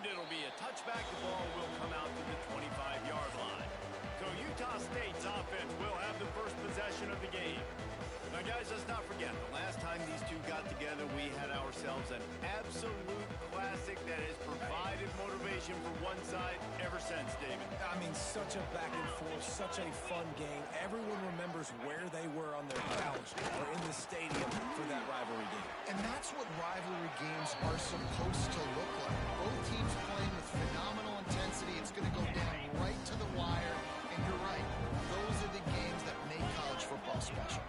And it'll be a touchback. The ball will come out to the 25-yard line. So Utah State's offense will have the first possession of the game. Now, guys, let's not forget, the last time these two got together, we had ourselves an absolute classic that has provided motivation for one side ever since, David. I mean, such a back and forth, such a fun game. Everyone remembers where they were on their couch or in the stadium for that rivalry game. And that's what rivalry games are supposed to look like. Both teams playing with phenomenal intensity. It's going to go down right to the wire. And you're right, those are the games that make college football special.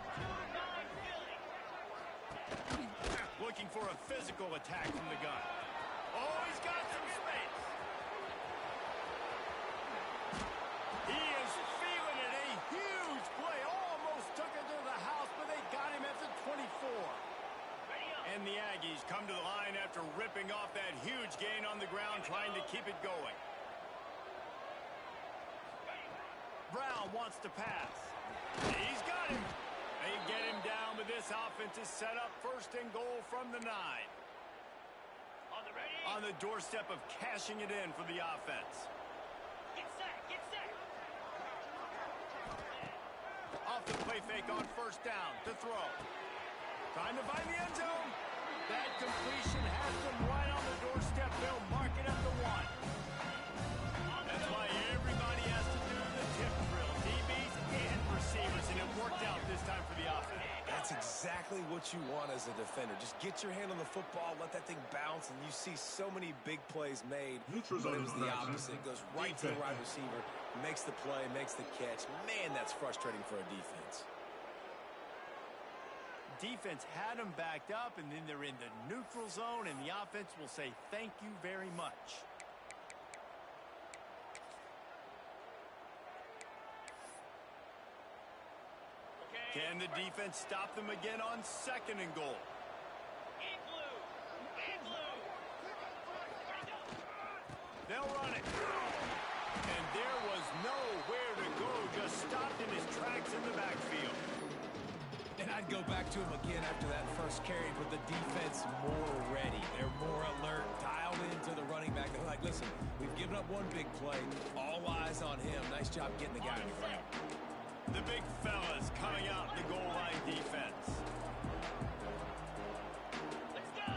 Looking for a physical attack from the gun. Oh, he's got some space. He is feeling it. A huge play. Almost took it to the house, but they got him at the 24. And the Aggies come to the line after ripping off that huge gain on the ground, trying to keep it going. Brown wants to pass. He's got him. They get him down, but this offense is set up first and goal from the 9. On the doorstep of cashing it in for the offense. Get set, get set. Off the play fake on first down to throw. Trying to find the end zone. That completion has them right on the doorstep. They'll mark it at the 1. That's why everybody has to do the tip drill. DBs and receivers, and it worked out this time for the offense. That's exactly what you want as a defender. Just get your hand on the football, let that thing bounce, and you see so many big plays made. But it was the opposite. It goes right to the wide receiver, makes the play, makes the catch. Man, that's frustrating for a defense. Defense had them backed up, and then they're in the neutral zone, and the offense will say thank you very much. Can the defense stop them again on second and goal? They'll run it. And there was nowhere to go, just stopped in his tracks in the backfield. And I'd go back to him again after that first carry, but the defense more ready. They're more alert, dialed into the running back. They're like, listen, we've given up one big play. All eyes on him. Nice job getting the guy on the ground. The big fellas coming out in the goal line defense. Let's go.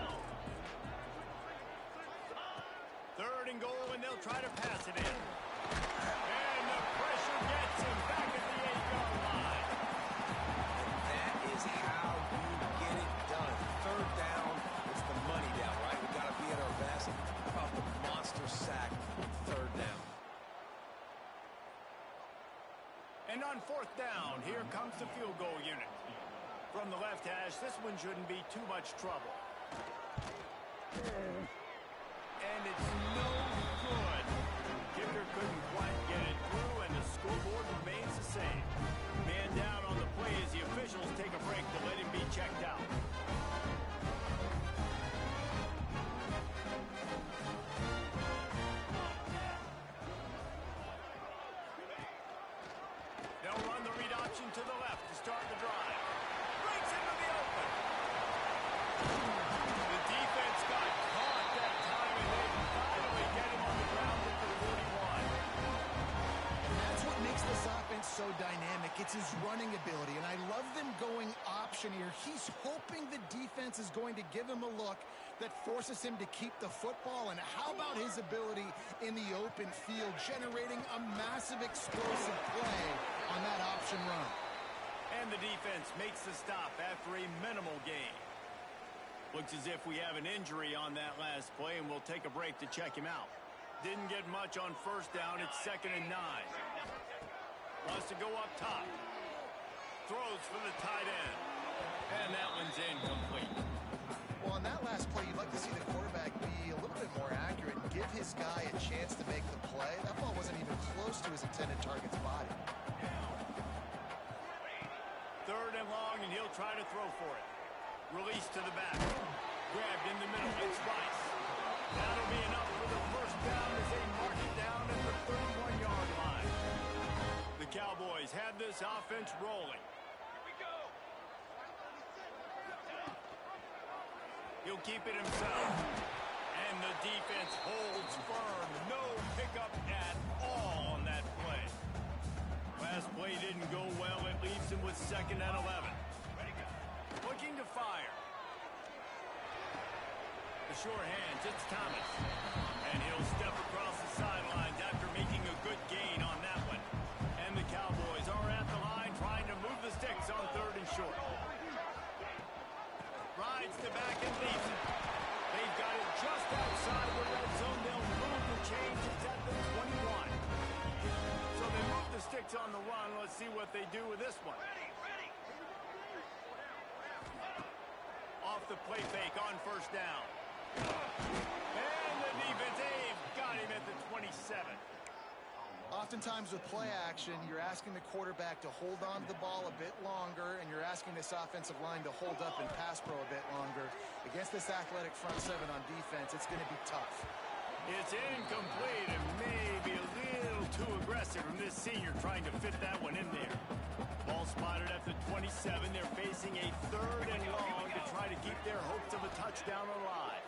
Third and goal, and they'll try to pass it in. And the pressure gets him back at the 8-yard line. And that is how you get it done. Third down, it's the money down, right? We've got to be at our best. How about the monster sack on third down? And on fourth down, here comes the field goal unit. From the left hash, this one shouldn't be too much trouble. And it's no good. Kicker couldn't quite get it through, and the scoreboard remains the same. Man down on the play as the officials take a break to let him be checked out. They'll run the read option to the left to start the drive. Breaks into the open. The defense got caught that time, and they finally get him on the ground at the 41. And that's what makes this offense so dynamic. It's his running ability, and I love them going option here. He's hoping the defense is going to give him a look that forces him to keep the football. And how about his ability in the open field, generating a massive explosive play on that option run. And the defense makes the stop after a minimal gain. Looks as if we have an injury on that last play, and we'll take a break to check him out. Didn't get much on first down. It's 2nd and 9. Wants to go up top. Throws for the tight end. And that one's incomplete. Well, on that last play, you'd like to see the quarterback be a little bit more accurate and give his guy a chance to make the play. That ball wasn't even close to his intended target's body. 3rd and long, and he'll try to throw for it. Release to the back. Grabbed in the middle. It's Rice. That'll be enough for the first down as they mark it down at the 31-yard line. The Cowboys have this offense rolling. He'll keep it himself. And the defense holds firm. 2nd and 11. Looking to fire. The sure hands, it's Thomas. And he'll step across the sidelines after making a good gain on that one. And the Cowboys are at the line trying to move the sticks on 3rd and short. Rides to back and leaves it. They've got it just outside the red zone. They'll move the change. It's at the 21. So they move the sticks on the run. Let's see what they do with this one. Off the play fake on 1st down. And the defense, they've got him at the 27. Oftentimes with play action, you're asking the quarterback to hold on to the ball a bit longer, and you're asking this offensive line to hold up and pass pro a bit longer. Against this athletic front seven on defense, it's going to be tough. It's incomplete and maybe a little too aggressive from this senior trying to fit that one in there. Ball spotted at the 27. They're facing a 3rd and long to try to keep their hopes of a touchdown alive.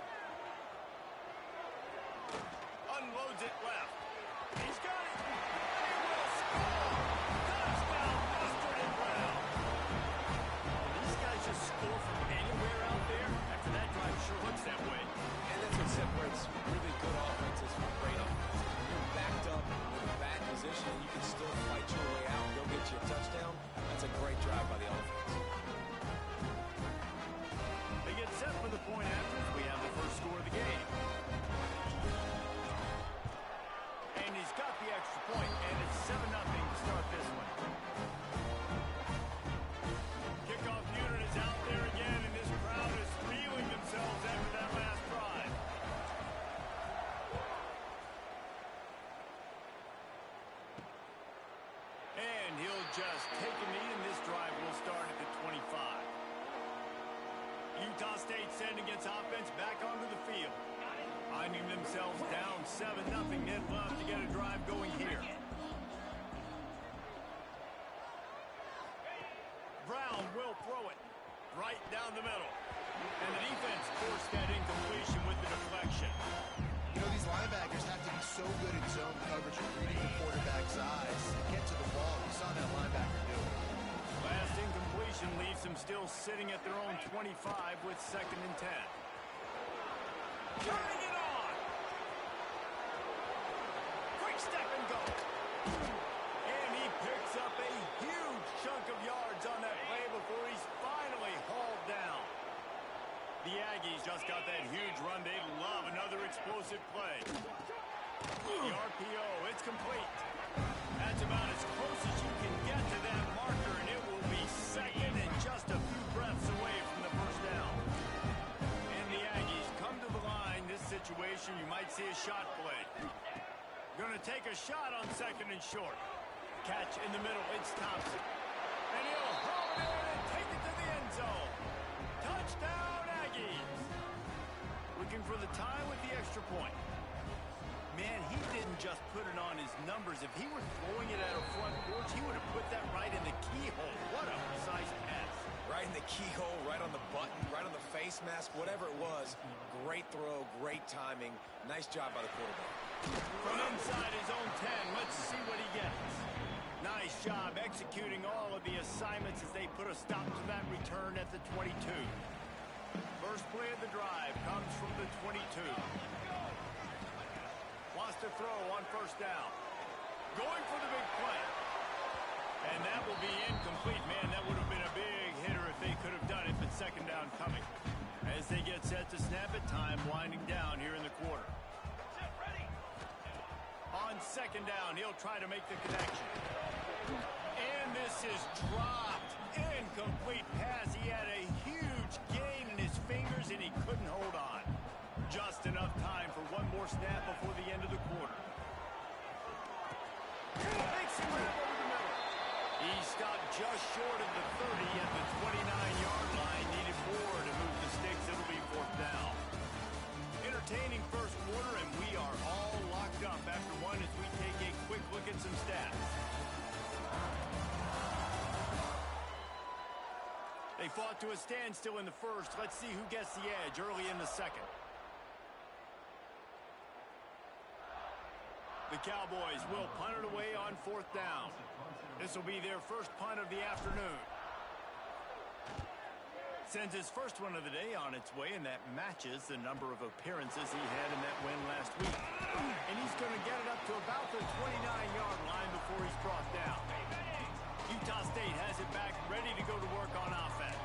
Unloads it left. He's got it. He will score. Touchdown, Mustard and Brown. These guys just score from anywhere out there. After that drive, sure looks that way. And that's what separates really good offenses from great offenses. When you're backed up in a bad position and you can still fight your way out and go get you a touchdown, that's a great drive by the offense. They get set for the point after. We have the first score of the game. And he's got the extra point, and it's 7-0 to start this one. Kickoff unit is out there again, and this crowd is feeling themselves after that last drive. And he'll just take a knee, and this drive will start at the 25. Utah State sending its offense back onto the field. Finding themselves down 7-0, they'd love to get a drive going here. Brown will throw it right down the middle. And the defense forced that incompletion with the deflection. You know, these linebackers have to be so good at zone coverage and reading the quarterback's eyes to get to the ball. You saw that linebacker do it. Last incompletion leaves them still sitting at their own 25 with 2nd and 10. Turning it on! Quick step and go! And he picks up a huge chunk of yards on that play before he's finally hauled down. The Aggies just got that huge run. They love another explosive play. The RPO, it's complete. That's about as close as you can get to that marker, and it will be 2nd and just a few breaths away from the 1st down. And the Aggies come to the line. This situation, you might see a shot play. Going to take a shot on 2nd and short. Catch in the middle, it's Thompson. And he'll hold it and take it to the end zone. Touchdown, Aggies. Looking for the tie with the extra point. Man, he didn't just put it on his numbers. If he were throwing it at a front porch, he would have put that right in the keyhole. What a precise pass. Right in the keyhole, right on the button, right on the face mask, whatever it was. Great throw, great timing. Nice job by the quarterback. From inside his own 10, let's see what he gets. Nice job executing all of the assignments as they put a stop to that return at the 22. First play of the drive comes from the 22. Wants to throw on 1st down. Going for the big play. And that will be incomplete. Man, that would have been a big hitter if they could have done it, but 2nd down coming. As they get set to snap it, time winding down here in the quarter. On 2nd down, he'll try to make the connection. And this is dropped. Incomplete pass. He had a huge gain in his fingers, and he couldn't hold on. Just enough time for one more snap before the end of the quarter. Makes him grab over the middle. He stopped just short of the 30 at the 29-yard line. Needed 4 to move the sticks. It'll be 4th down. Entertaining first quarter, and we are all locked up after one as we take a quick look at some stats. They fought to a standstill in the first. Let's see who gets the edge early in the 2nd. The Cowboys will punt it away on 4th down. This will be their first punt of the afternoon. Sends his first one of the day on its way, and that matches the number of appearances he had in that win last week. And he's going to get it up to about the 29-yard line before he's brought down. Utah State has it back, ready to go to work on offense.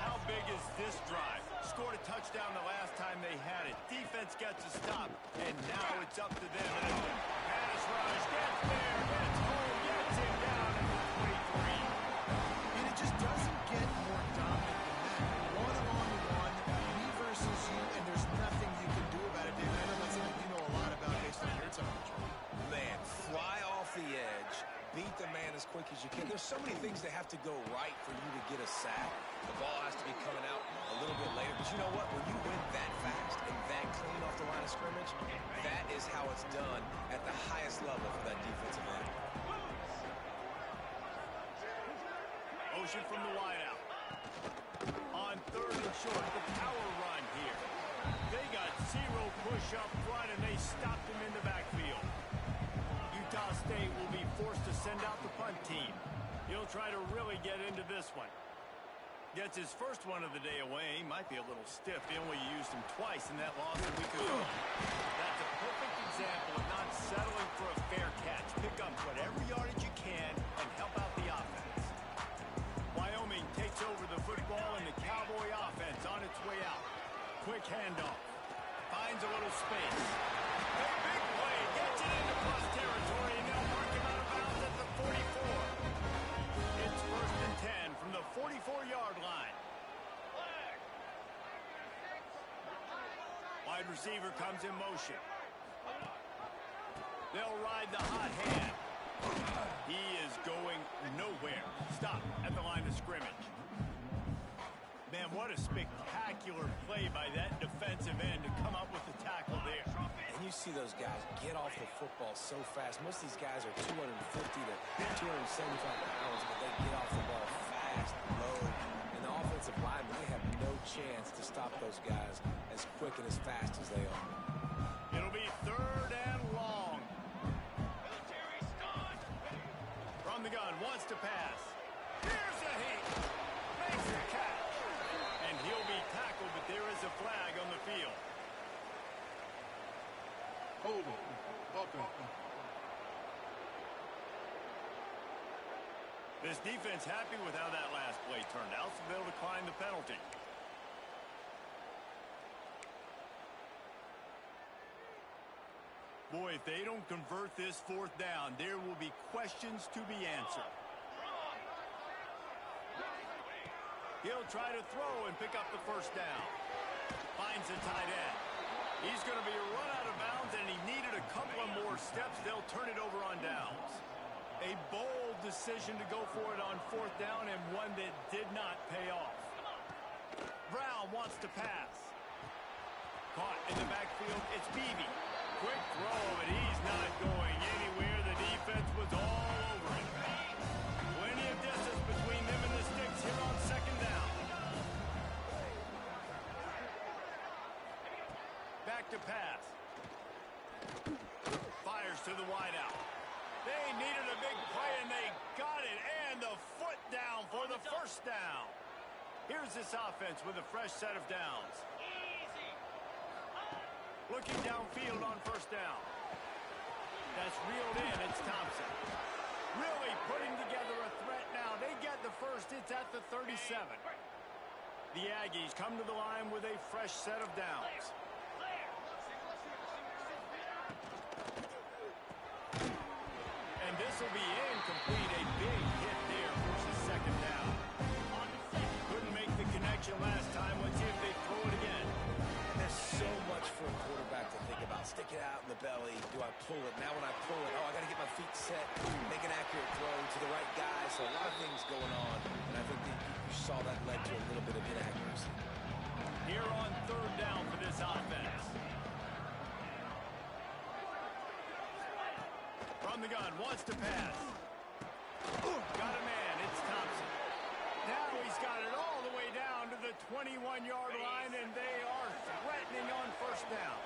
How big is this drive? Scored a touchdown the last time they had it. Defense gets a stop, and now it's up to them. And pass rush gets there, gets home, gets him down at the 23. And it just doesn't get more dominant than that. One-on-one, me versus you, and there's nothing you can do about it, David. I know that's something you know a lot about based on your temperature. Man, fly off the edge, beat the man as quick as you can. There's so many things that have to go right for you to get a sack. The ball has to be coming out a little bit later. But you know what? When you win that fast and that clean off the line of scrimmage, that is how it's done at the highest level for that defensive end. Motion from the wideout. On third and short, the power run here. They got zero push up front, and they stopped him in the backfield. Utah State will be forced to send out the punt team. He'll try to really get into this one. Gets his first one of the day away. He might be a little stiff. They only used him twice in that loss a week ago. That's a perfect example of not settling for a fair catch. Pick up whatever yardage you can and help out the offense. Wyoming takes over the football, and the Cowboy offense on its way out. Quick handoff. Finds a little space. Big play. Gets it into plus territory, and they'll mark him out of bounds at the 44. It's 1st and 10 from the 44-yard line. Wide receiver comes in motion. They'll ride the hot hand. He is going nowhere. Stop at the line of scrimmage. Man, what a spectacular play by that defensive end to come up with the tackle there. And you see those guys get off the football so fast. Most of these guys are 250 to 275 pounds, but they get off the ball fast, low. And the offensive linemen, they have no chance to stop those guys as quick and as fast as they are. It'll be 3rd and long. From the gun, wants to pass. Here's a heat. Makes the catch. And he'll be tackled, but there is a flag on the field. Hold it. Okay. This defense happy with how that last play turned out, so they'll decline the penalty. Boy, if they don't convert this 4th down, there will be questions to be answered. He'll try to throw and pick up the 1st down. Finds the tight end. He's going to be run out of bounds, and he needed a couple of more steps. They'll turn it over on downs. A bold decision to go for it on 4th down, and one that did not pay off. Brown wants to pass. Caught in the backfield, it's Beebe. Quick throw, but he's not going anywhere. The defense was all over him. Plenty of distance between them and the sticks here on 2nd down. Back to pass. Fires to the wideout. They needed a big play, and they got it. And the foot down for the 1st down. Here's this offense with a fresh set of downs. Looking downfield on 1st down. That's reeled in. It's Thompson. Really putting together a threat now. They get the 1st. It's at the 37. The Aggies come to the line with a fresh set of downs. And this will be incomplete. A big hit there versus 2nd down. Couldn't make the connection last time. Let's see if they throw it again. There's so much for a quarterback to think about. Stick it out in the belly. Do I pull it? Now when I pull it, I got to get my feet set. Make an accurate throw to the right guy. So a lot of things going on. And I think that you saw that led to a little bit of inaccuracy. Here on 3rd down for this offense. From the gun, wants to pass. Got a man, it's Thompson. Now he's got it all the way down to the 21-yard line, and they are threatening on 1st down.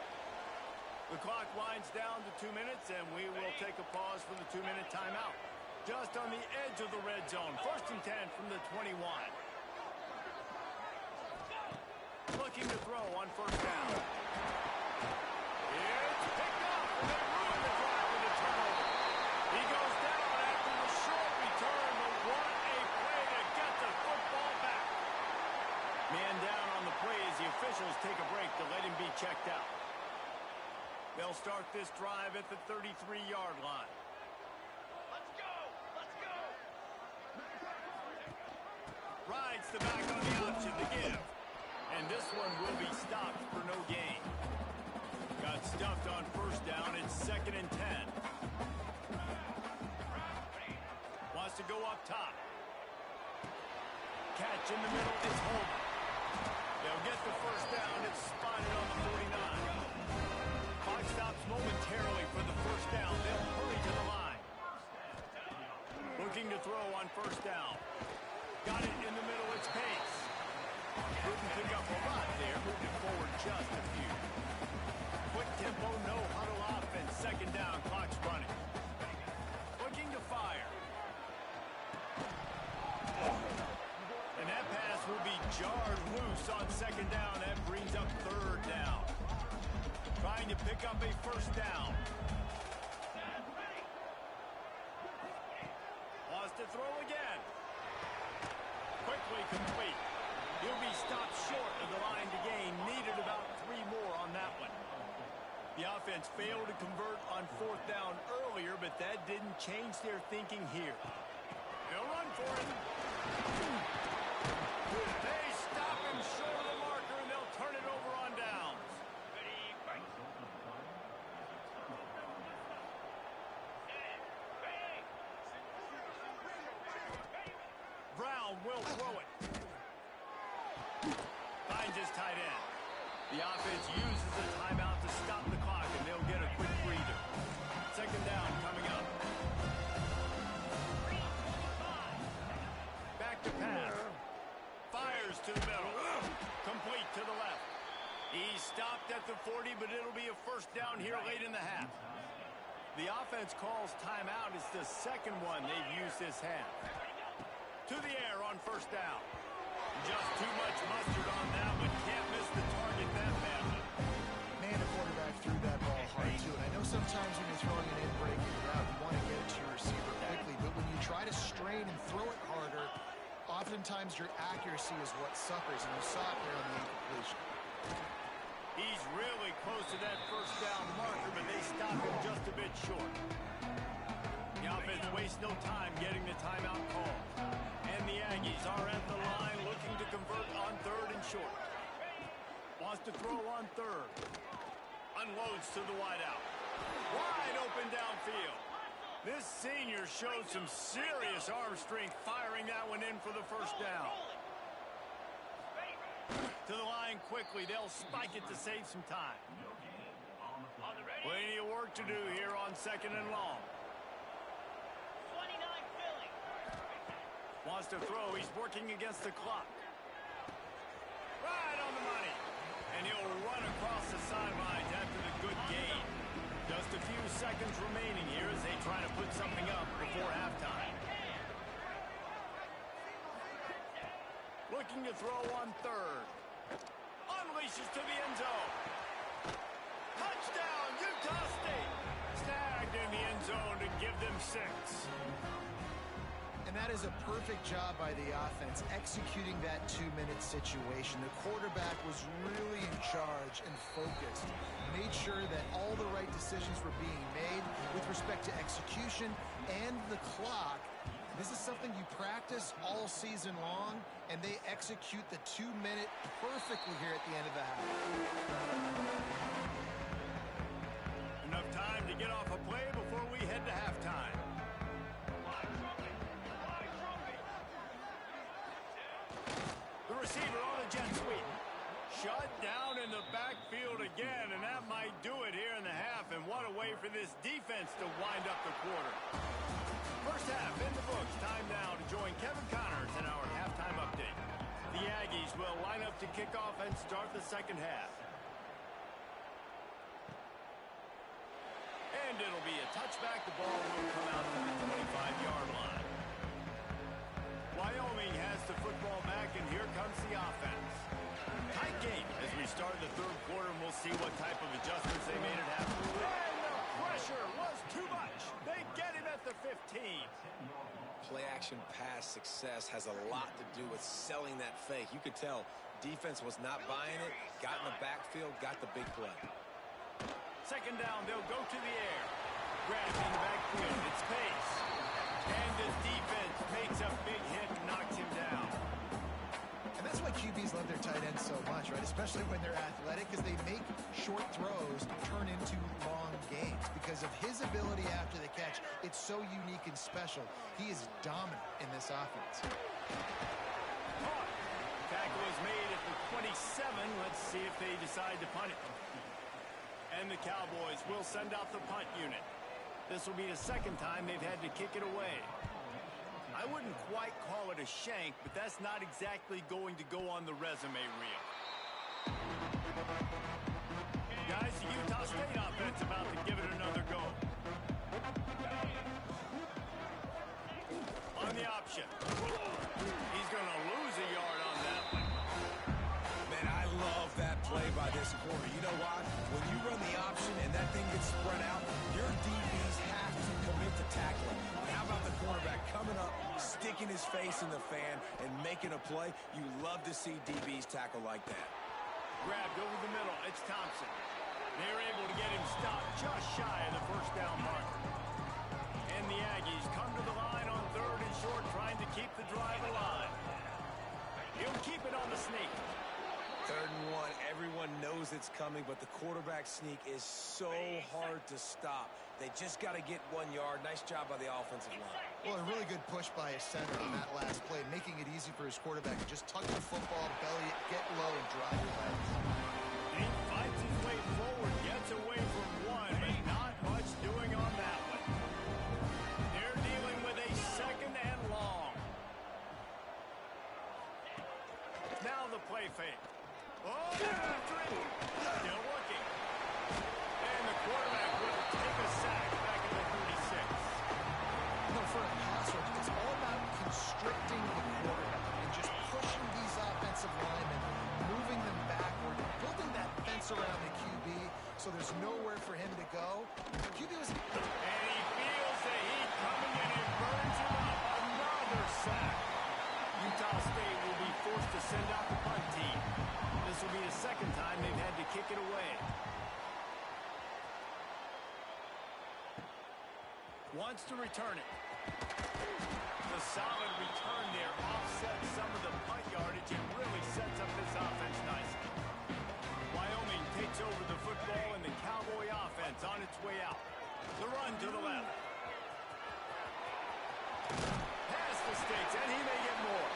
The clock winds down to 2 minutes, and we will take a pause for the 2-minute timeout. Just on the edge of the red zone. 1st and 10 from the 21. Looking to throw on first down. It's picked up, and they ruin the drive with a turnover. He goes down after the short return, but what a play to get the football back. Man down on the play as the officials take a break to let him be checked out. They'll start this drive at the 33-yard line. Let's go! Let's go! Rides the back on the option to give. And this one will be stopped for no gain. Got stuffed on first down. It's 2nd and 10. Wants to go up top. Catch in the middle. It's home. They'll get the first down. It's spotted on the 49. Clock stops momentarily for the first down. They'll hurry to the line. Looking to throw on first down. Got it in the middle. It's Pace. Couldn't pick up a lot there. Moving forward just a few. Quick tempo, no huddle offense. 2nd down. Clock's running. Looking to fire. And that pass will be jarred loose on 2nd down. That brings up 3rd down. Trying to pick up a first down. Wants to throw again. Quickly complete. He'll be stopped short of the line to gain. Needed about 3 more on that one. The offense failed to convert on 4th down earlier, but that didn't change their thinking here. They'll run for it. They stop him short of the marker, and they'll turn it over on downs. Brown will throw it. Finds his tight end. The offense uses the timeout to stop the clock, and they'll get a quick breather. 2nd down coming up. Back to pass. Fires to the middle. Complete to the left. He stopped at the 40, but it'll be a first down here late in the half. The offense calls timeout. It's the 2nd one they've used this half. To the air on first down. Just too much mustard on that one. Can't miss the target that badly. Man, the quarterback threw that ball hard, too. And I know sometimes when you're throwing an in-breaking route, you want to get it to your receiver quickly. But when you try to strain and throw it harder, oftentimes your accuracy is what suffers. And you saw it there on the incompletion. He's really close to that first down marker, but they stop him just a bit short. The offense wastes no time getting the timeout call. And the Aggies are at the line looking to convert on 3rd and short. Wants to throw on 3rd. Unloads to the wideout. Wide open downfield. This senior showed some serious arm strength firing that one in for the first down. To the line quickly. They'll spike it to save some time. Plenty of work to do here on 2nd and long. 29 Philly. Wants to throw. He's working against the clock. Right on the money. And he'll run across the sidelines after the good gain. Just a few seconds remaining here as they try to put something up before halftime. Looking to throw on 3rd. Unleashes to the end zone. Touchdown, Utah State. Snagged in the end zone to give them 6. And that is a perfect job by the offense, executing that 2-minute situation. The quarterback was really in charge and focused. Made sure that all the right decisions were being made with respect to execution and the clock. This is something you practice all season long, and they execute the 2-minute perfectly here at the end of the half. Enough time to get off a play before we head to halftime. The receiver on the jet sweep. Shut down in the backfield again, and that might do it here in the half. And what a way for this defense to wind up the quarter. First half in the books. Time now to join Kevin Connors in our halftime update. The Aggies will line up to kick off and start the second half. And it'll be a touchback. The ball will come out to the 25-yard line. Wyoming has the football back, and here comes the offense. Tight game as we start the third quarter, and we'll see what type of adjustments they made it happen. And the pressure was too much. They get him at the 15. Play-action pass success has a lot to do with selling that fake. You could tell defense was not buying it, got in the backfield, got the big play. Second down, they'll go to the air. Grab in the backfield. It's pace. And the defense makes a big hit and knocks him down. And that's why QBs love their tight ends so much, right? Especially when they're athletic, because they make short throws turn into long games. Because of his ability after the catch, it's so unique and special. He is dominant in this offense. Tackle is made at the 27. Let's see if they decide to punt it. And the Cowboys will send out the punt unit. This will be the second time they've had to kick it away. I wouldn't quite call it a shank, but that's not exactly going to go on the resume reel. Guys, the Utah State offense about to give it another go. On the option. He's going to lose a yard on that one. Man, I love that play by this corner. You know why? When you run the option and that thing gets spread out, your DBs have to commit to tackling. And how about the cornerback coming up, sticking his face in the fan, and making a play? You love to see DBs tackle like that. Grabbed over the middle. It's Thompson. They're able to get him stopped just shy of the first down marker. And the Aggies come to the line on third and short, trying to keep the drive alive. He'll keep it on the sneak. 3rd and 1, everyone knows it's coming, but the quarterback sneak is so hard to stop. They just got to get 1 yard. Nice job by the offensive line. Well, a really good push by his center on that last play, making it easy for his quarterback to just tuck the football, belly it, get low, and drive your legs. He fights his way forward, gets away from one, but not much doing on that one. They're dealing with a second and long. Now the play fake. Oh, after it. Still working. And the quarterback will take a sack back at the 36. You know, for a pass rush, it's all about constricting the quarterback and just pushing these offensive linemen, moving them backward, building that fence around the QB so there's nowhere for him to go. The QB was... And he feels the heat coming in and burns him up. Another sack. Utah State will be forced to send out the punt team. This will be the second time they've had to kick it away. Wants to return it. The solid return there offsets some of the punt yardage and really sets up this offense nicely. Wyoming takes over the football and the Cowboy offense on its way out. The run to the left. Past the stakes, and he may get more.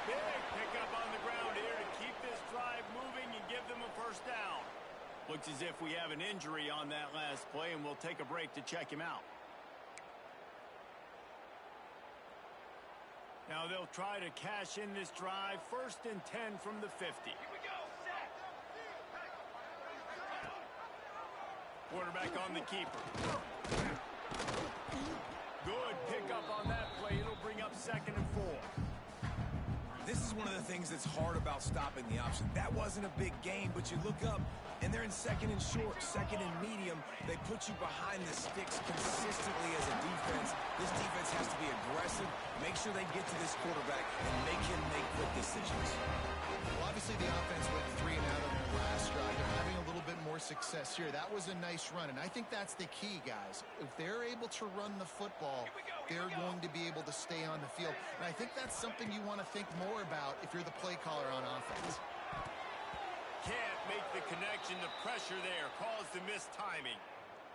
Big pickup on the ground here to keep this drive moving and give them a first down. Looks as if we have an injury on that last play, and we'll take a break to check him out. Now they'll try to cash in this drive. 1st and 10 from the 50. Here we go, set. Quarterback on the keeper. Good pickup on that play. It'll bring up 2nd and 4. This is one of the things that's hard about stopping the option. That wasn't a big gain, but you look up, and they're in 2nd and short, 2nd and medium. They put you behind the sticks consistently as a defense. This defense has to be aggressive, make sure they get to this quarterback, and make him make quick decisions. Well, obviously the offense went 3 and out on their last drive. They're having a little bit more success here. That was a nice run, and I think that's the key, guys. If they're able to run the football, they're going to be able to stay on the field. And I think that's something you want to think more about if you're the play caller on offense. Can't make the connection. The pressure there caused the missed timing.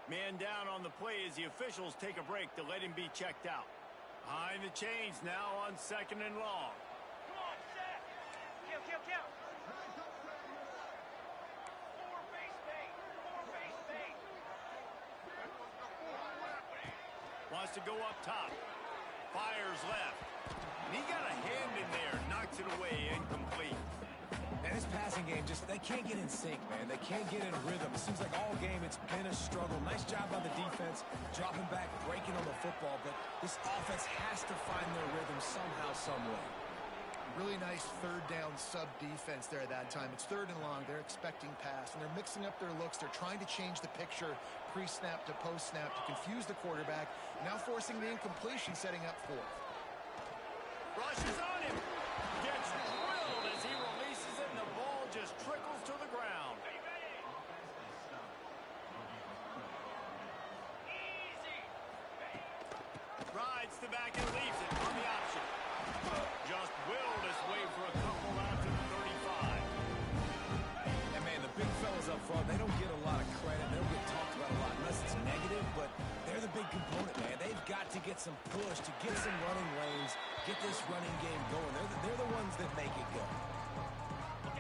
Man down on the play as the officials take a break to let him be checked out. Behind the chains now on 2nd and long. Come on, set. Count. 4 base bait. 4 base bait. Wants to go up top. Fires left. And he got a hand in there. Knocks it away. Incomplete. And this passing game, they can't get in sync, man. They can't get in rhythm. It seems like all game it's been a struggle. Nice job by the defense, dropping back, breaking on the football. But this offense has to find their rhythm somehow, some way. Really nice third down sub defense there at that time. It's third and long. They're expecting pass, and they're mixing up their looks. They're trying to change the picture pre-snap to post-snap to confuse the quarterback, now forcing the incompletion, setting up fourth. Rushes on him. Gets drilled as he releases it, and the ball just trickles to the ground. Rides the back and leaves it on the option. Just willed his way for a couple out to the 35. And, man, the big fellas up front, they don't get a lot of credit. They don't get talked about a lot unless it's negative, but they're the big component, man. They've got to get some push, to get some running lanes, get this running game going. They're the ones that make it go.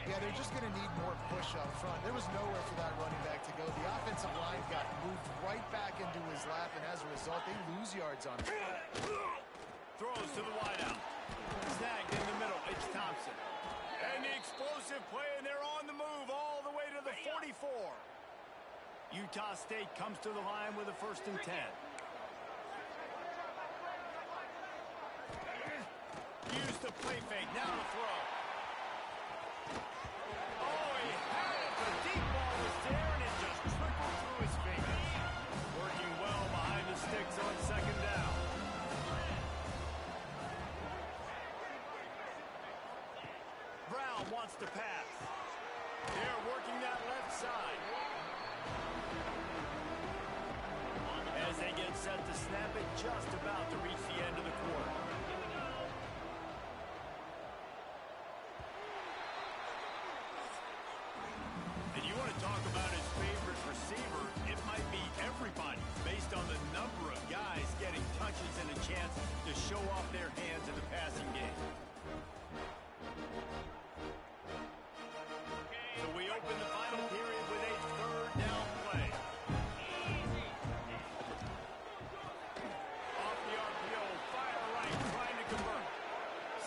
Yeah, they're just going to need more push up front. There was nowhere for that running back to go. The offensive line got moved right back into his lap, and as a result, they lose yards on him. Throws to the wideout. Snagged in the middle. It's Thompson. And the explosive play, and they're on the move all the way to the 44. Utah State comes to the line with a 1st and 10. Use the play fake. Now to throw. Oh, he had it. The deep ball was there, and it just trickled through his fingers. Working well behind the sticks on 2nd down. Brown wants to pass. They're working that left side. As they get set to snap it, just about to reach the end of the quarter. And you want to talk about his favorite receiver, it might be everybody, based on the number of guys getting touches and a chance to show off their hands in the passing game. So we open the final period with a 3rd down play. Off the RPO, fire right, trying to convert.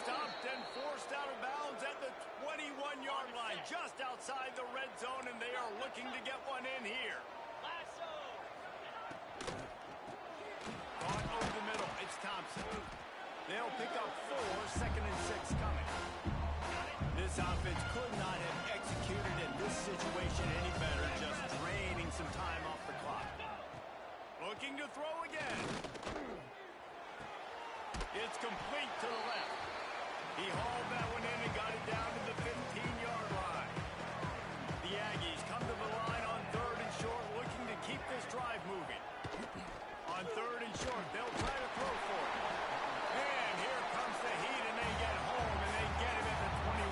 Stopped and forced out of bounds at the 21-yard line, just outside the red zone, and they are looking to get one in here. Caught over the middle, it's Thompson. They'll pick up 4, 2nd and 6 coming. This offense could not have executed in this situation any better, just draining some time off the clock. Looking to throw again. It's complete to the left. He hauled that one in and got it down to the 15-yard line. The Aggies come to the line on 3rd and short, looking to keep this drive moving. On 3rd and short, they'll try to throw for it. And here comes the heat, and they get home, and they get him at the 21.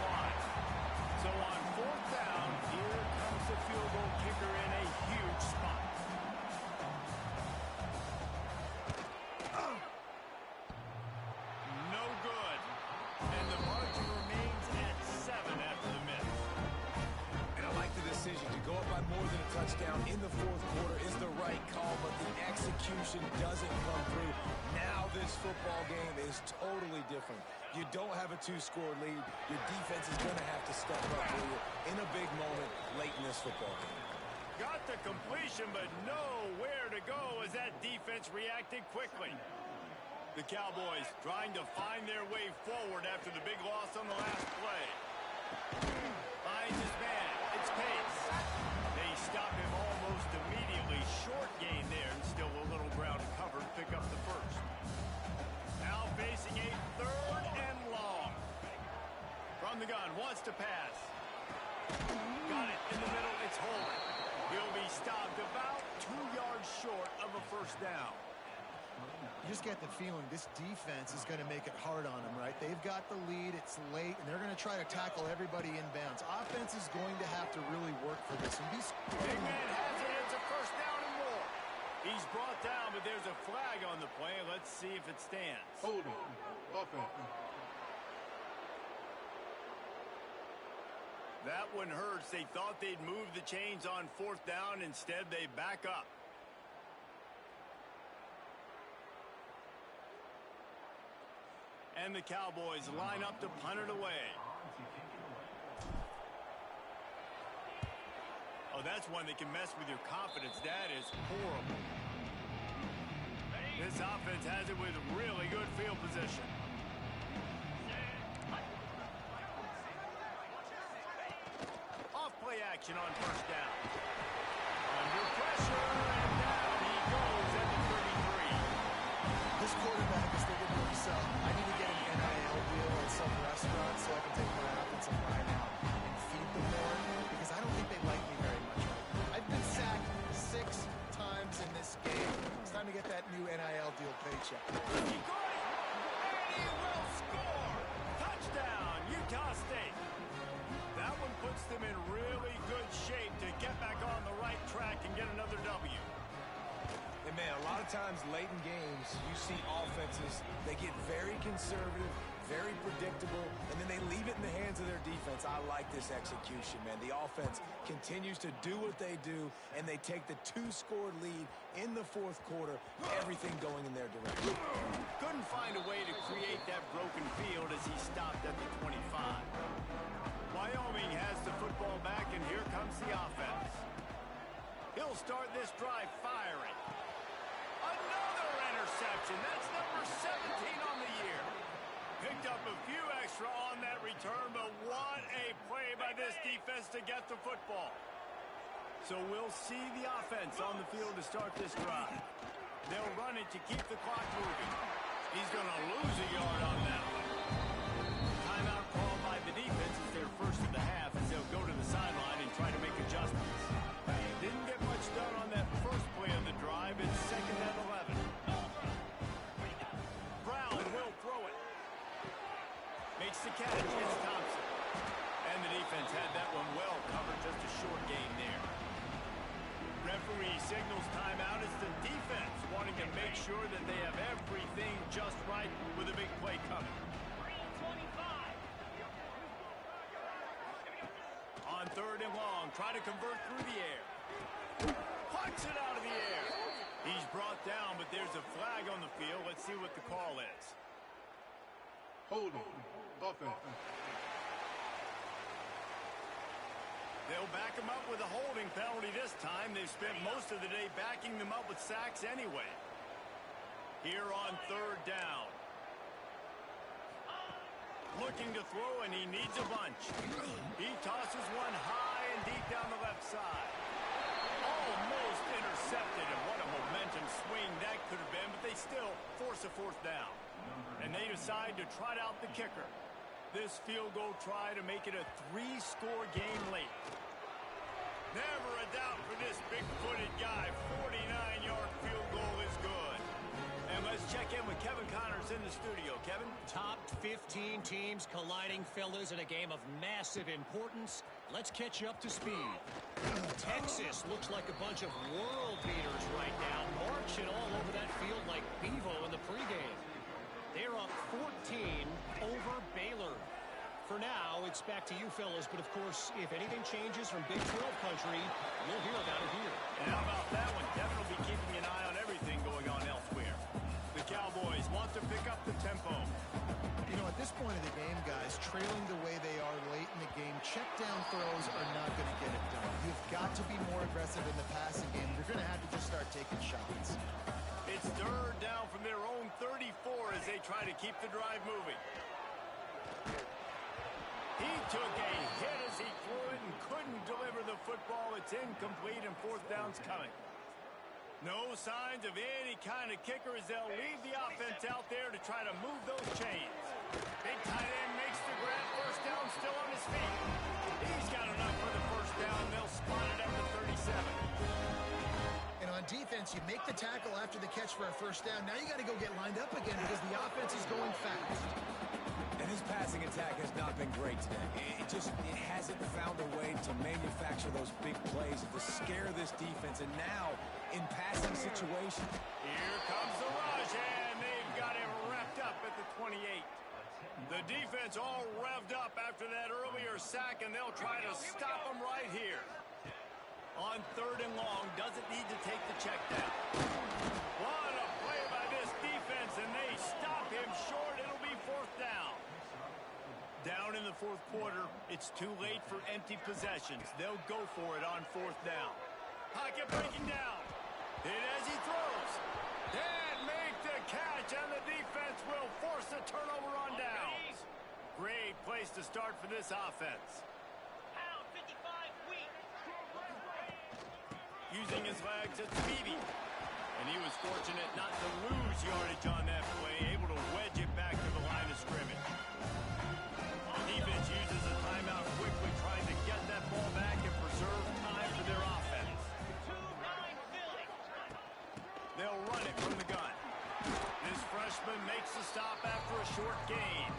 So on 4th down, here comes the field goal kicker in a huge spot. No good. And the margin remains at 7 after the miss. And I like the decision to go up by more than a touchdown in the 4th quarter is the right call, but the execution doesn't come through. Now this football game is totally different. You don't have a 2-score lead. Your defense is going to have to step up for you in a big moment late in this football game. Got the completion, but nowhere to go as that defense reacted quickly. The Cowboys trying to find their way forward after the big loss on the last play. Finds his man. It's Pace. They stop him almost immediately. Short gain there, and still a little ground to cover to pick up the 1st. Now facing a 3rd and long. From the gun, wants to pass. Got it in the middle. It's Holman. He'll be stopped about 2 yards short of a 1st down. You just get the feeling this defense is going to make it hard on them, right? They've got the lead, it's late, and they're going to try to tackle everybody inbounds. Offense is going to have to really work for this. And Big man has it. It's a 1st down and more. He's brought down, but there's a flag on the play. Let's see if it stands. Hold on. Offense. That one hurts. They thought they'd move the chains on 4th down. Instead, they back up. And the Cowboys line up to punt it away. Oh, that's one that can mess with your confidence. That is horrible. This offense has it with really good field position. action on first down. Under pressure, and down he goes at the 33. This quarterback is thinking to himself, I need to get an NIL deal at some restaurant so I can take my offensive line out and feed them more, because I don't think they like me very much. I've been sacked 6 times in this game. It's time to get that new NIL deal paycheck. He got it, and he will score. Touchdown, Utah State. That one puts them in really good shape to get back on the right track and get another W. And man, a lot of times late in games, you see offenses, they get very conservative, very predictable, and then they leave it in the hands of their defense. I like this execution, man. The offense continues to do what they do, and they take the 2-score lead in the fourth quarter, everything going in their direction. Couldn't find a way to create that broken field as he stopped at the 25. Wyoming has the football back, and here comes the offense. He'll start this drive firing. Another interception. That's number 17 on the year. Picked up a few extra on that return, but what a play by this defense to get the football. So we'll see the offense on the field to start this drive. They'll run it to keep the clock moving. He's going to lose a yard on that one. Timeout called by the defense is their first of the half as they'll go to the sideline and try to make adjustments. Didn't get much done on that first play of the drive. It's second and 11. Brown will throw it. Makes the catch. It's Thompson. And the defense had that one well covered. Just a short gain there. Referee signals timeout. It's the defense wanting to make sure that they have everything just right with a big play coming. On third and long, try to convert through the air. Punch it out of the air. He's brought down, but there's a flag on the field. Let's see what the call is. Holding. Offense. They'll back him up with a holding penalty this time. They've spent most of the day backing them up with sacks anyway. Here on third down. Looking to throw, and he needs a bunch. He tosses one high and deep down the left side. Almost intercepted, and what a momentum swing that could have been, but they still force a fourth down. And they decide to trot out the kicker. This field goal try to make it a 3-score game late. Never a doubt for this big-footed guy. 49-yard field goal is good. And let's check in with Kevin Connors in the studio. Kevin? Top 15 teams colliding, fellas, in a game of massive importance. Let's catch you up to speed. Texas looks like a bunch of world beaters right now, marching all over that field like Bevo in the pregame. They're up 14 over Baylor. For now, it's back to you fellas, but of course, if anything changes from Big 12 country, you'll hear about it here. And how about that one? Kevin will be keeping an eye on everything going on elsewhere. The Cowboys want to pick up the tempo. You know, at this point of the game, guys, trailing the way they are late in the game, check down throws are not going to get it done. You've got to be more aggressive in the passing game. You're going to have to just start taking shots. It's third down from their own 34 as they try to keep the drive moving. He took a hit as he threw it and couldn't deliver the football. It's incomplete and fourth down's coming. No signs of any kind of kicker as they'll leave the offense out there to try to move those chains. Big tight end makes the grab. First down, still on his feet. He's got enough for the first down. They'll spot it up to 37. And on defense, you make the tackle after the catch for a first down. Now you got to go get lined up again because the offense is going fast. And his passing attack has not been great today. It hasn't found a way to manufacture those big plays to scare this defense. And now, in passing situations. Here comes the rush, and they've got him wrapped up at the 28. The defense all revved up after that earlier sack, and they'll try to stop him right here. On third and long, doesn't need to take the check down. What a play by this defense, and they stop him short. It'll be fourth down. Down in the fourth quarter, it's too late for empty possessions. They'll go for it on fourth down. Pocket breaking down. Hit as he throws. And make the catch, and the defense will force a turnover on downs. Great place to start for this offense. Pound 55 weak. using his legs, it's speedy. And he was fortunate not to lose yardage on that play, able to wedge it back to the line of scrimmage. The defense uses a timeout quickly, trying to get that ball back and preserve time for their offense. 2-9 Philly. They'll run it from the gun. This freshman makes the stop after a short gain.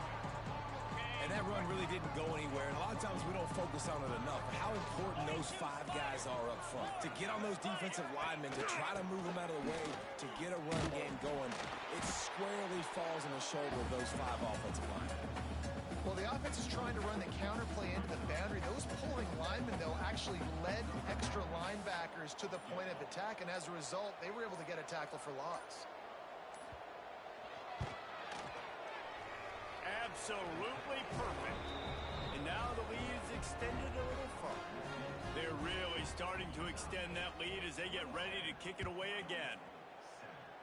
And that run really didn't go anywhere, and a lot of times we don't focus on it enough. How important those 5 guys are up front. To get on those defensive linemen, to try to move them out of the way, to get a run game going, it squarely falls on the shoulder of those 5 offensive linemen. Well, the offense is trying to run the counterplay into the boundary. Those pulling linemen, though, actually led extra linebackers to the point of attack, and as a result, they were able to get a tackle for loss. Absolutely perfect. And now the lead is extended a little further. They're really starting to extend that lead as they get ready to kick it away again.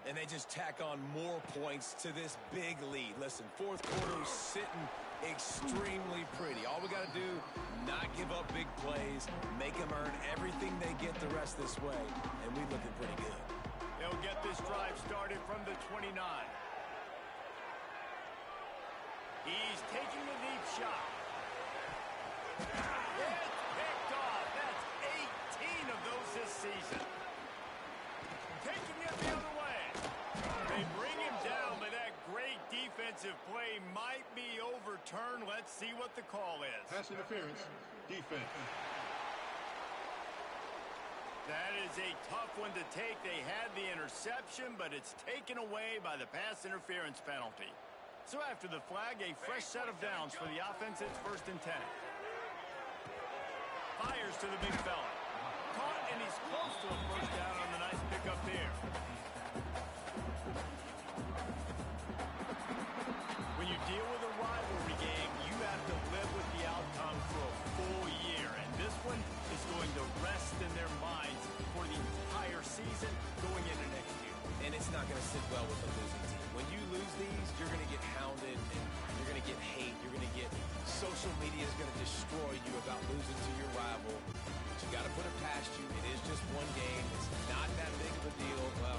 And they just tack on more points to this big lead. Listen, fourth quarter sitting extremely pretty. All we got to do, not give up big plays, make them earn everything they get the rest this way, and we looking pretty good. They'll get this drive started from the 29. He's taking a deep shot. It's picked off. That's 18 of those this season. Taking it the other way. They bring him down, but that great defensive play might be overturned. Let's see what the call is. Pass interference. Defense. That is a tough one to take. They had the interception, but it's taken away by the pass interference penalty. So after the flag, a fresh set of downs for the offense. It's 1st and 10. Fires to the big fella. Caught, and he's close to a first down on the nice pickup there. When you deal with a rivalry game, you have to live with the outcome for a full year. And this one is going to rest in their minds for the entire season going into next year. And it's not going to sit well with a losing team. When you lose these, you're going to get hounded, and you're going to get hate. You're going to get social media is going to destroy you about losing to your rival. But you got to put it past you. It is just one game. It's not that big of a deal. Well,